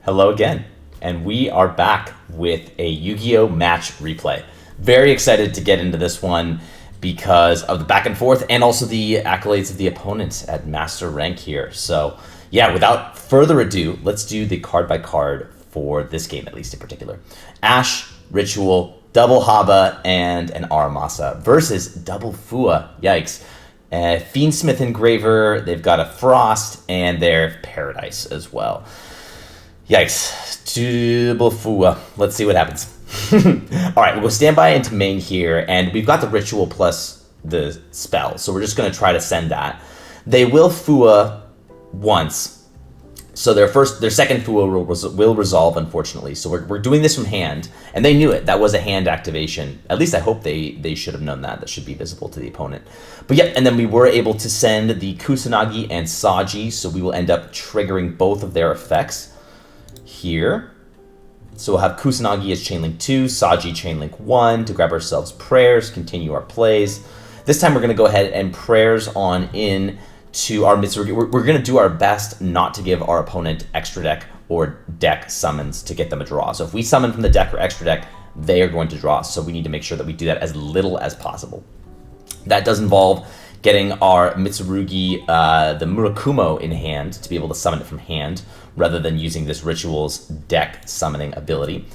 Hello again, and we are back with a Yu-Gi-Oh! Match replay. Very excited to get into this one because of the back and forth and also the accolades of the opponents at master rank here. So yeah, without further ado, let's do the card by card for this game, at least in particular. Ash, Ritual, double Haba, and an Aramasa versus double Fua. Yikes. Fiendsmith Engraver, they've got a Frost, and their Paradise as well. Yikes. Double Fua. Let's see what happens. All right, we'll go standby into main here, and we've got the Ritual plus the spell, so we're just going to try to send that. They will Fua once, so their second Fua will resolve, unfortunately. So we're doing this from hand, and they knew it. That was a hand activation. At least I hope they should have known that. That should be visible to the opponent. But yeah, and then we were able to send the Kusanagi and Saji, so we will end up triggering both of their effects here. So we'll have Kusanagi as Chainlink 2, Saji Chainlink 1 to grab ourselves prayers, continue our plays. This time we're going to go ahead and prayers on in to our Mitsurugi. We're going to do our best not to give our opponent extra deck or deck summons to get them a draw. So if we summon from the deck or extra deck, they are going to draw. So we need to make sure that we do that as little as possible. That does involve getting our Mitsurugi, the Murakumo, in hand to be able to summon it from hand rather than using this Ritual's deck summoning ability.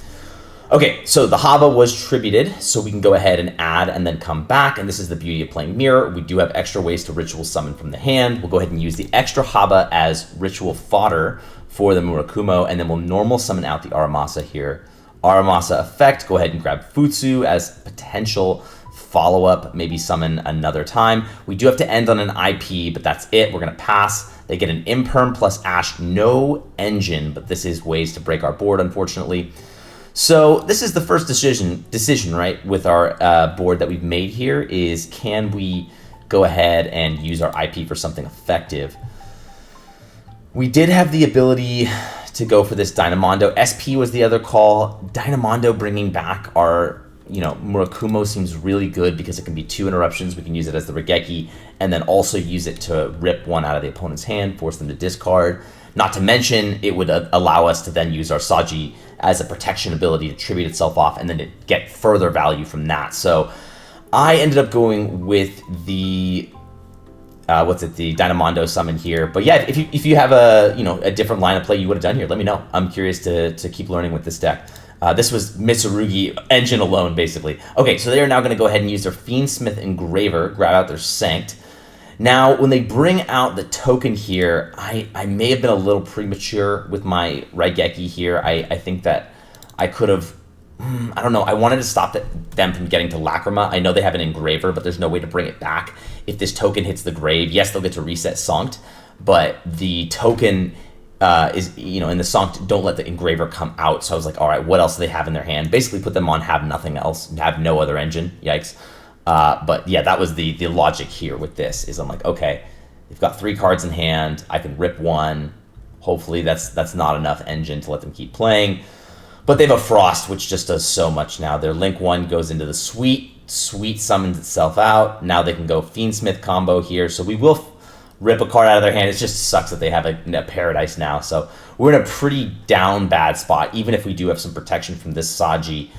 Okay, so the Haba was tributed, so we can go ahead and add and then come back, and this is the beauty of playing Mirror. We do have extra ways to Ritual summon from the hand. We'll go ahead and use the extra Haba as Ritual fodder for the Murakumo, and then we'll normal summon out the Aramasa here. Aramasa effect, go ahead and grab Futsu as potential follow-up, maybe summon another time. We do have to end on an IP, but that's it. We're going to pass. They get an Imperm plus Ash, no engine, but this is ways to break our board, unfortunately. So this is the first decision, right, with our board that we've made here is, can we go ahead and use our IP for something effective? We did have the ability to go for this Dynamondo. SP was the other call. Dynamondo bringing back our, Murakumo seems really good because it can be 2 interruptions. We can use it as the Regeki and then also use it to rip one out of the opponent's hand, force them to discard. Not to mention, it would allow us to then use our Saji as a protection ability to tribute itself off and then to get further value from that. So I ended up going with the the Dynamondo summon here. But yeah, if you have a different line of play you would have done here, let me know. I'm curious to keep learning with this deck. This was Mitsurugi engine alone, basically. Okay, so they are now going to go ahead and use their Fiendsmith Engraver, grab out their Sanct. Now, when they bring out the token here, I may have been a little premature with my Raigeki here. I think that I could have, I don't know, I wanted to stop them from getting to Lacrima. I know they have an Engraver, but there's no way to bring it back. If this token hits the grave, yes, they'll get to reset Sanct, but the token is, in the Sanct, don't let the Engraver come out. So I was like, all right, what else do they have in their hand? Basically put them on, have nothing else, have no other engine. Yikes. But yeah, that was the logic here with this, is I'm like, okay, they've got 3 cards in hand. I can rip one. Hopefully that's not enough engine to let them keep playing. But they have a Frost, which just does so much now. Their Link 1 goes into the Sweet summons itself out. Now they can go Fiendsmith combo here. So we will rip a card out of their hand. It just sucks that they have a Paradise now. So we're in a pretty down bad spot, even if we do have some protection from this Saji.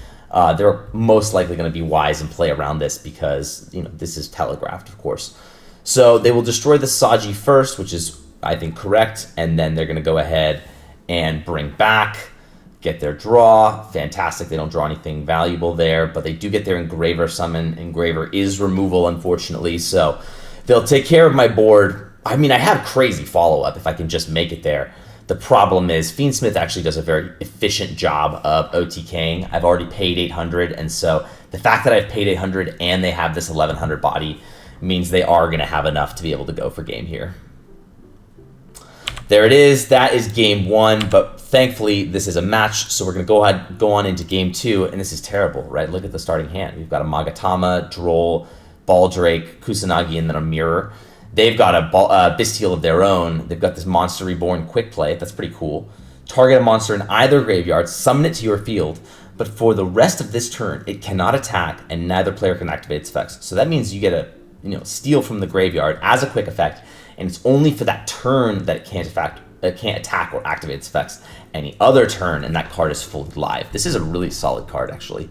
They're most likely going to be wise and play around this because, this is telegraphed, of course. So they will destroy the Saji first, which is, I think, correct. And then they're going to go ahead and bring back, get their draw. Fantastic. They don't draw anything valuable there, but they do get their Engraver summon. Engraver is removal, unfortunately. So they'll take care of my board. I mean, I have crazy follow-up if I can just make it there. The problem is Fiendsmith actually does a very efficient job of OTKing. I've already paid 800, and so the fact that I've paid 800 and they have this 1100 body means they are going to have enough to be able to go for game here. There it is. That is game 1, but thankfully this is a match, so we're going to go on into game 2, and this is terrible, right? Look at the starting hand. We've got a Magatama, Droll, Baldrake, Kusanagi, and then a Mirror. They've got a Bystial of their own. They've got this Monster Reborn quick play. That's pretty cool. Target a monster in either graveyard, summon it to your field, but for the rest of this turn, it cannot attack, and neither player can activate its effects. So that means you get a steal from the graveyard as a quick effect, and it's only for that turn that it can't it can't attack or activate its effects any other turn, and that card is fully live. This is a really solid card, actually.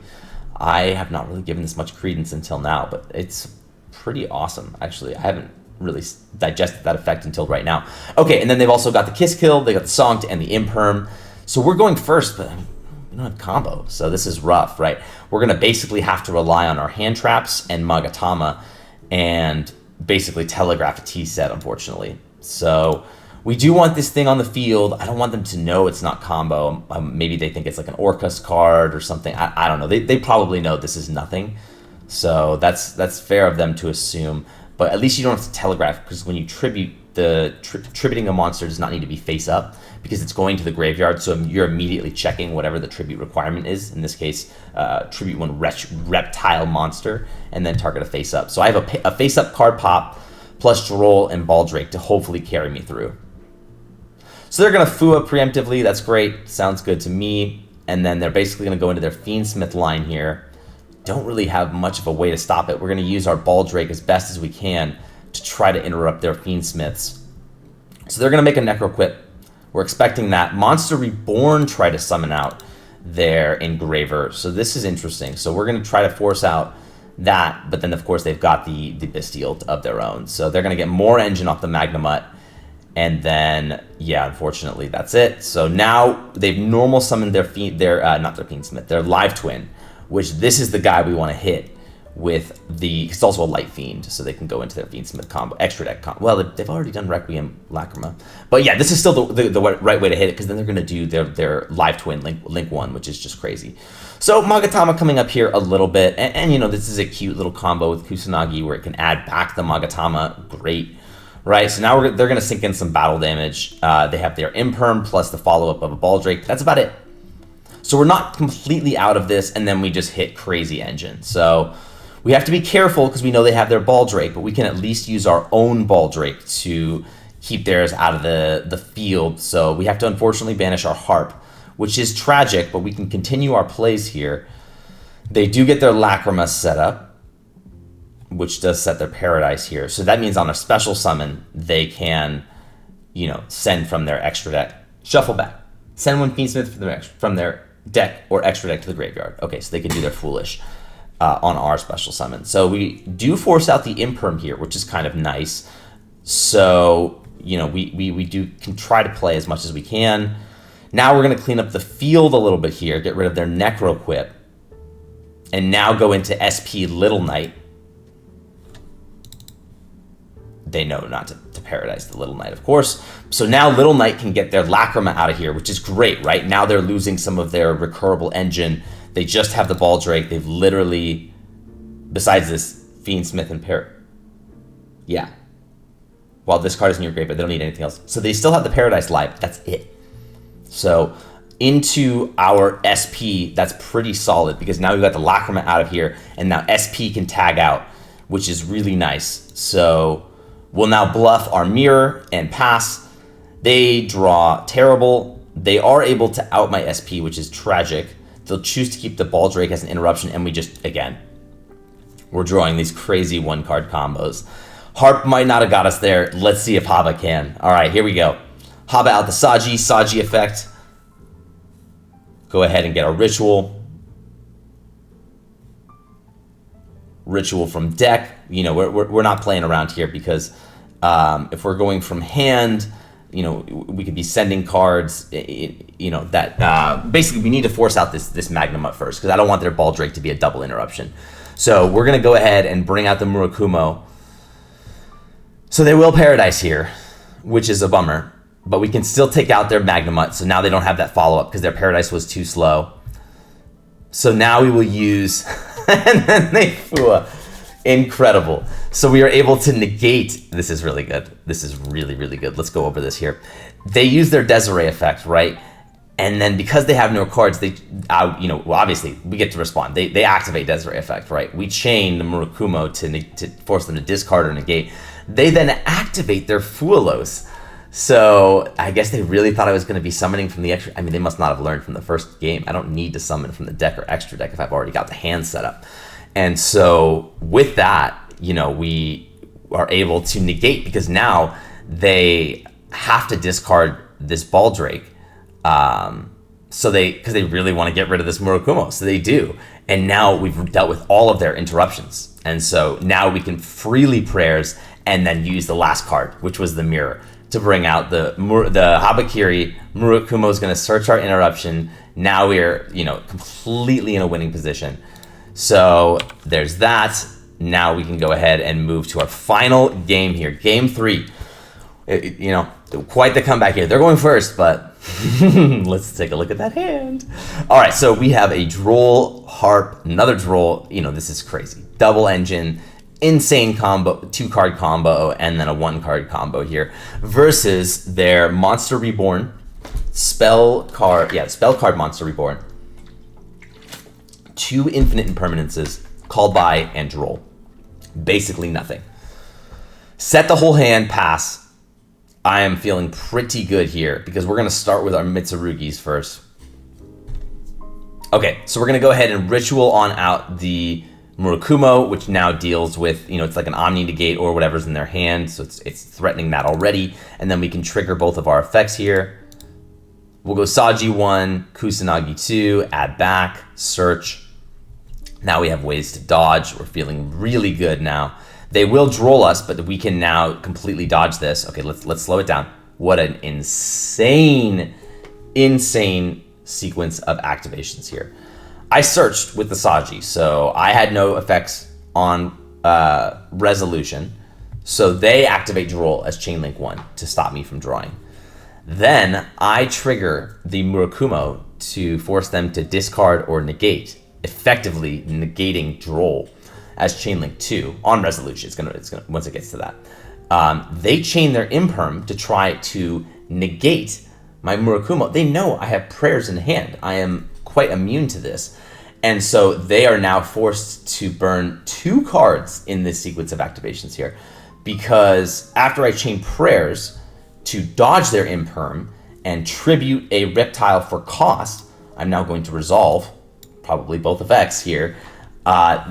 I have not really given this much credence until now, but it's pretty awesome, actually. I haven't really digested that effect until right now. Okay, and then they've also got the Kiss Kill, they got the Songt, and the Imperm. So we're going first, but we don't have combo, so this is rough, right? We're going to basically have to rely on our hand traps and Magatama and basically telegraph a T-set, unfortunately. So we do want this thing on the field. I don't want them to know it's not combo. Maybe they think it's like an Orcust card or something. I don't know. They probably know this is nothing. So that's fair of them to assume. But at least you don't have to telegraph, because when you tribute, tributing a monster does not need to be face up, because it's going to the graveyard, so you're immediately checking whatever the tribute requirement is. In this case, tribute one reptile monster, and then target a face up. So I have a face up card pop, plus Droll and Baldrake to hopefully carry me through. So they're going to Fua preemptively. That's great. Sounds good to me. And then they're basically going to go into their Fiendsmith line here. Don't really have much of a way to stop it. We're going to use our Baldrake as best as we can to try to interrupt their Fiendsmiths. So they're going to make a Necroquip. We're expecting that. Monster Reborn try to summon out their Engraver. So this is interesting. So we're going to try to force out that, but then of course they've got the Bystial of their own. So they're going to get more engine off the Magnemite. And then, yeah, unfortunately, that's it. So now they've normal summoned their Fiendsmith, their Live Twin, which this is the guy we want to hit with the, it's also a Light Fiend, so they can go into their Fiendsmith combo, extra deck combo. Well, they've already done Requiem Lacrima. But yeah, this is still the right way to hit it, because then they're going to do their Live Twin Link 1, which is just crazy. So Magatama coming up here a little bit, and you know, this is a cute little combo with Kusanagi where it can add back the Magatama. Great. Right, so now they're going to sink in some battle damage. They have their Imperm plus the follow-up of a Baldrake. That's about it. So we're not completely out of this, and then we just hit Crazy Engine. So we have to be careful because we know they have their Baldrake, but we can at least use our own Baldrake to keep theirs out of the field. So we have to unfortunately banish our Harp, which is tragic, but we can continue our plays here. They do get their Lacrima set up, which does set their Paradise here. So that means on a special summon, they can, you know, send from their extra deck, shuffle back, send one Fiendsmith from their deck or extra deck to the graveyard. Okay, so they can do their Foolish on our special summon. So we do force out the Imperm here, which is kind of nice. So, you know, we can try to play as much as we can. Now we're going to clean up the field a little bit here, get rid of their Necroquip, and now go into SP Little Knight. They know not to Paradise the Little Knight, of course. So now Little Knight can get their Lacrima out of here, which is great, right? Now they're losing some of their recurable engine. They just have the Baldrake. They've literally, besides this, Fiendsmith and yeah. While this card is in your graveyard, they don't need anything else. So they still have the Paradise live. That's it. So into our SP, that's pretty solid, because now we've got the Lacrima out of here, and now SP can tag out, which is really nice. So we'll now bluff our Mirror and pass. They draw terrible. They are able to out my SP, which is tragic. They'll choose to keep the Baldrake as an interruption, and we just, again, we're drawing these crazy one-card combos. Harp might not have got us there. Let's see if Haba can. All right, here we go. Haba out the Saji effect. Go ahead and get our Ritual. Ritual from deck. You know, we're not playing around here, because if we're going from hand, you know, we could be sending cards, you know, that basically we need to force out this Magnemite first, because I don't want their Baldrake to be a double interruption. So we're going to go ahead and bring out the Murakumo. So they will Paradise here, which is a bummer, but we can still take out their Magnemite. So now they don't have that follow-up because their Paradise was too slow. So now we will use, and then they Fua. Incredible. So we are able to negate, this is really good. This is really, really good. Let's go over this here. They use their Desiree effect, right? And then because they have no cards, they, you know, well, obviously we get to respond. They activate Desiree effect, right? We chain the Murakumo to force them to discard or negate. They then activate their Fuelos. So I guess they really thought I was going to be summoning from the extra. I mean, they must not have learned from the first game. I don't need to summon from the deck or extra deck if I've already got the hand set up. And so with that, you know, we are able to negate, because now they have to discard this Baldrake. Because they really want to get rid of this Murakumo, so they do. And now we've dealt with all of their interruptions. And so now we can freely prayers and then use the last card, which was the mirror, to bring out the Habakiri. Murakumo is going to search our interruption. Now we're, completely in a winning position. So there's that. Now we can go ahead and move to our final game here. Game 3. Quite the comeback here. They're going first, but let's take a look at that hand. All right, so we have a Droll, Harp, another Droll. This is crazy. Double engine, insane combo, 2-card combo, and then a 1-card combo here versus their Monster Reborn, spell card Monster Reborn. 2 infinite impermanences, Called by, and Droll. Basically nothing. Set the whole hand, pass. I am feeling pretty good here because we're going to start with our Mitsurugis first. Okay, so we're going to go ahead and ritual on out the Murakumo, which now deals with, it's like an Omni Negate or whatever's in their hand, so it's threatening that already. And then we can trigger both of our effects here. We'll go Saji 1, Kusanagi 2, add back, search. Now we have ways to dodge. We're feeling really good now. They will droll us, but we can now completely dodge this. Okay, let's slow it down. What an insane sequence of activations here. I searched with the Saji, so I had no effects on resolution. So they activate droll as Chainlink 1 to stop me from drawing. Then I trigger the Murakumo to force them to discard or negate, effectively negating droll as Chainlink 2 on resolution. It's gonna once it gets to that. They chain their imperm to try to negate my Murakumo. They know I have prayers in hand. I am quite immune to this. And so they are now forced to burn 2 cards in this sequence of activations here. Because after I chain prayers to dodge their imperm and tribute a reptile for cost, I'm now going to resolve probably both effects here.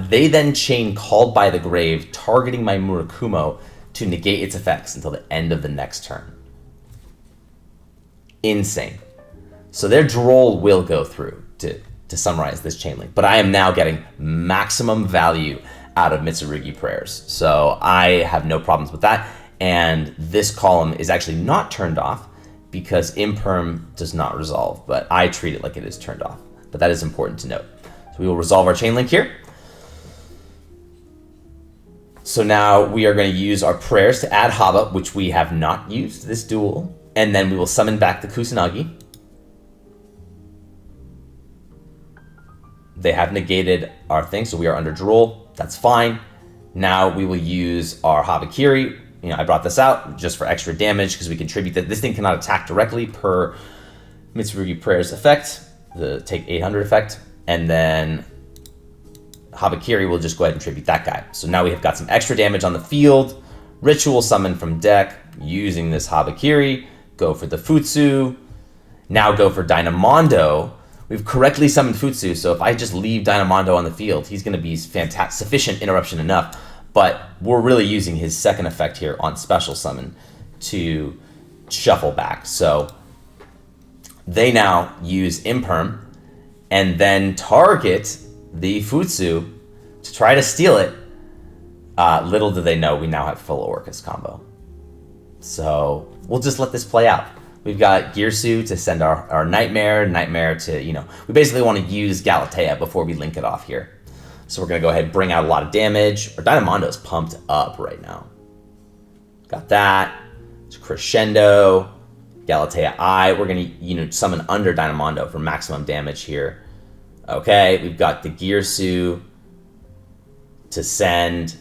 They then chain Called by the Grave, targeting my Murakumo to negate its effects until the end of the next turn. Insane. So their droll will go through to summarize this chain link, but I am now getting maximum value out of Mitsurugi prayers. So I have no problems with that. And this column is actually not turned off because imperm does not resolve, but I treat it like it is turned off. But that is important to note. So we will resolve our chain link here. So now we are going to use our prayers to add Haba, which we have not used this duel. And then we will summon back the Kusanagi. They have negated our thing, so we are under droll. That's fine. Now we will use our Habakiri. I brought this out just for extra damage because we contribute that this thing cannot attack directly per Mitsurugi Prayer's effect, the take 800 effect. And then Habakiri will just go ahead and tribute that guy. So now we have got some extra damage on the field. Ritual summon from deck using this Habakiri. Go for the Futsu. Now go for Dynamondo. We've correctly summoned Futsu, so if I just leave Dynamondo on the field, he's going to be sufficient interruption enough. But we're really using his second effect here on special summon to shuffle back. So they now use Imperm and then target the Futsu to try to steal it. Little do they know we now have full Orcust combo. So we'll just let this play out. We've got Girsu to send our Nightmare to, we basically want to use Galatea before we link it off here. So we're going to go ahead and bring out a lot of damage. Our Dynamondo's pumped up right now. Got that. It's Crescendo. Galatea I. We're going to, summon under Dynamondo for maximum damage here. Okay, we've got the Girsu to send.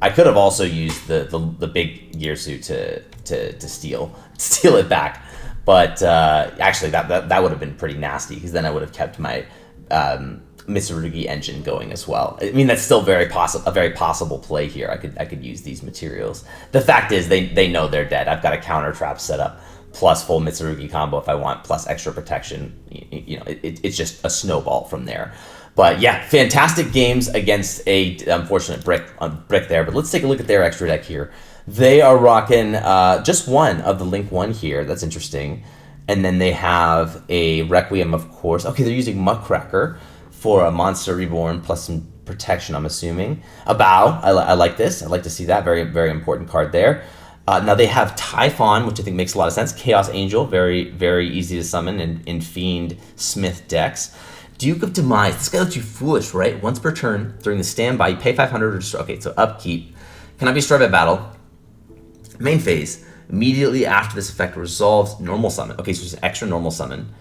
I could have also used the big Girsu to steal it back, but actually that would have been pretty nasty because then I would have kept my Mitsurugi engine going as well. I mean, that's still a very possible play here. I could use these materials. The fact is they know they're dead. I've got a counter trap set up plus full Mitsurugi combo if I want, plus extra protection. It's just a snowball from there. But yeah, fantastic games against a unfortunate brick there. But let's take a look at their extra deck here. They are rocking just one of the Link 1 here. That's interesting. And then they have a Requiem, of course. Okay, they're using Muckracker for a Monster Reborn plus some protection, I'm assuming. A Bow. I like this. I like to see that. Very, very important card there. Now they have Typhon, which I think makes a lot of sense. Chaos Angel, very, very easy to summon in Fiendsmith decks. Duke of Demise. This guy lets you foolish, right? Once per turn, during the standby, you pay 500 or destroy. Okay, so upkeep. Cannot be destroyed by battle. Main phase. Immediately after this effect resolves, normal summon. Okay, so it's an extra normal summon.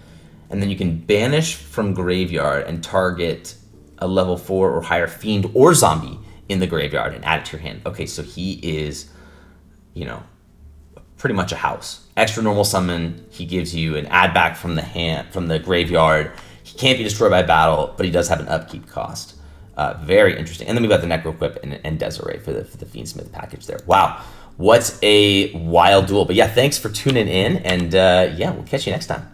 And then you can banish from graveyard and target a level 4 or higher fiend or zombie in the graveyard and add it to your hand. Okay, so he is, you know, pretty much a house. Extra normal summon. He gives you an add back from the graveyard. He can't be destroyed by battle, but he does have an upkeep cost. Very interesting. And then we've got the Necroquip and Desiree for the Fiendsmith package there. Wow. What a wild duel. But yeah, thanks for tuning in. And yeah, we'll catch you next time.